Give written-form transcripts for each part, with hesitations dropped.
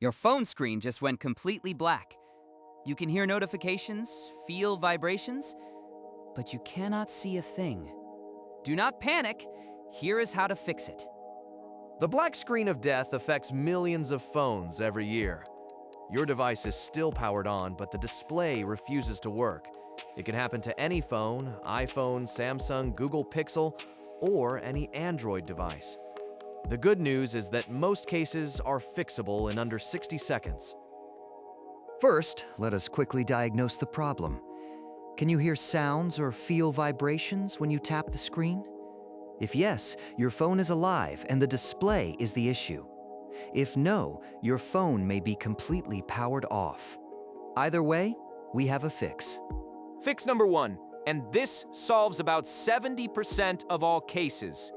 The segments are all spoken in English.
Your phone screen just went completely black. You can hear notifications, feel vibrations, but you cannot see a thing. Do not panic. Here is how to fix it. The black screen of death affects millions of phones every year. Your device is still powered on, but the display refuses to work. It can happen to any phone, iPhone, Samsung, Google Pixel, or any Android device. The good news is that most cases are fixable in under 60 seconds. First, let us quickly diagnose the problem. Can you hear sounds or feel vibrations when you tap the screen? If yes, your phone is alive and the display is the issue. If no, your phone may be completely powered off. Either way, we have a fix. Fix number 1, and this solves about 70% of all cases.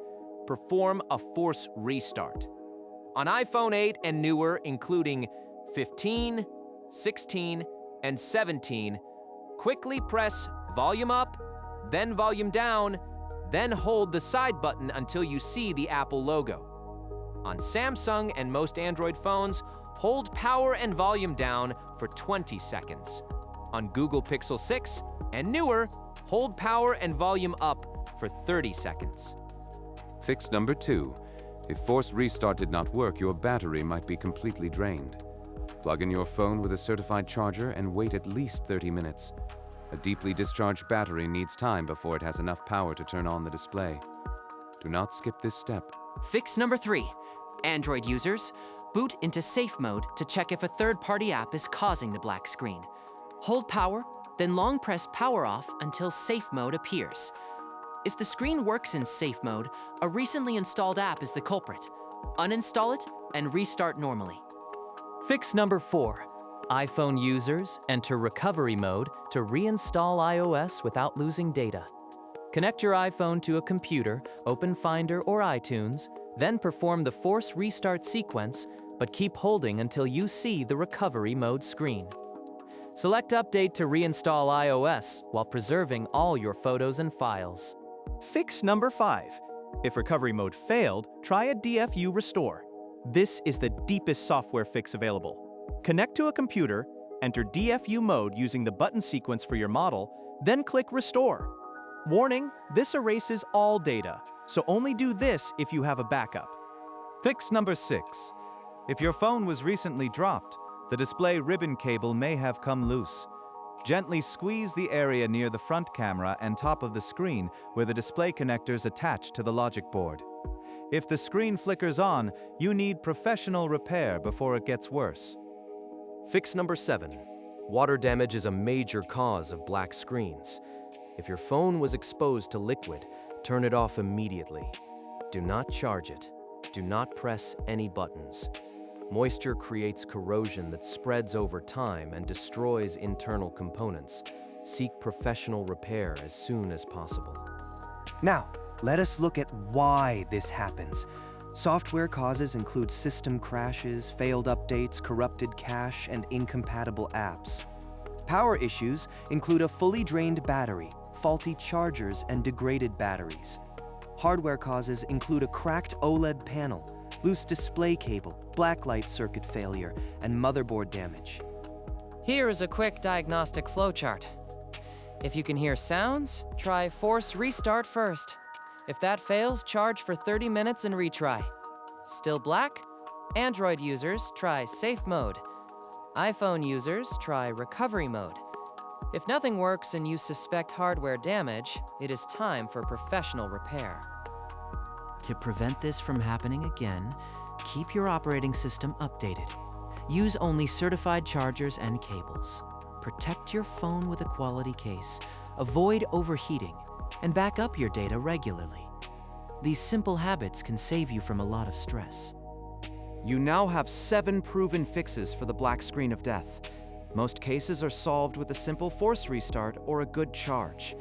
Perform a force restart. On iPhone 8 and newer, including 15, 16, and 17, quickly press volume up, then volume down, then hold the side button until you see the Apple logo. On Samsung and most Android phones, hold power and volume down for 20 seconds. On Google Pixel 6 and newer, hold power and volume up for 30 seconds. Fix number 2. If force restart did not work, your battery might be completely drained. Plug in your phone with a certified charger and wait at least 30 minutes. A deeply discharged battery needs time before it has enough power to turn on the display. Do not skip this step. Fix number 3. Android users, boot into safe mode to check if a third-party app is causing the black screen. Hold power, then long press power off until safe mode appears. If the screen works in safe mode, a recently installed app is the culprit. Uninstall it and restart normally. Fix number 4. iPhone users enter recovery mode to reinstall iOS without losing data. Connect your iPhone to a computer, open Finder or iTunes, then perform the force restart sequence, but keep holding until you see the recovery mode screen. Select Update to reinstall iOS while preserving all your photos and files. Fix number 5. If recovery mode failed, try a DFU restore. This is the deepest software fix available. Connect to a computer, enter DFU mode using the button sequence for your model, then click Restore. Warning, this erases all data, so only do this if you have a backup. Fix number 6. If your phone was recently dropped, the display ribbon cable may have come loose. Gently squeeze the area near the front camera and top of the screen where the display connectors attach to the logic board. If the screen flickers on, you need professional repair before it gets worse. Fix number 7. Water damage is a major cause of black screens. If your phone was exposed to liquid, turn it off immediately. Do not charge it. Do not press any buttons. Moisture creates corrosion that spreads over time and destroys internal components. Seek professional repair as soon as possible. Now, let us look at why this happens. Software causes include system crashes, failed updates, corrupted cache, and incompatible apps. Power issues include a fully drained battery, faulty chargers, and degraded batteries. Hardware causes include a cracked OLED panel, loose display cable, blacklight circuit failure, and motherboard damage. Here is a quick diagnostic flowchart. If you can hear sounds, try force restart first. If that fails, charge for 30 minutes and retry. Still black? Android users, try safe mode. iPhone users, try recovery mode. If nothing works and you suspect hardware damage, it is time for professional repair. To prevent this from happening again, keep your operating system updated. Use only certified chargers and cables. Protect your phone with a quality case. Avoid overheating, and back up your data regularly. These simple habits can save you from a lot of stress. You now have 7 proven fixes for the black screen of death. Most cases are solved with a simple force restart or a good charge.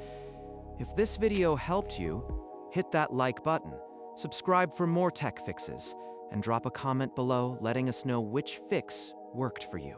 If this video helped you, hit that like button, subscribe for more tech fixes, and drop a comment below letting us know which fix worked for you.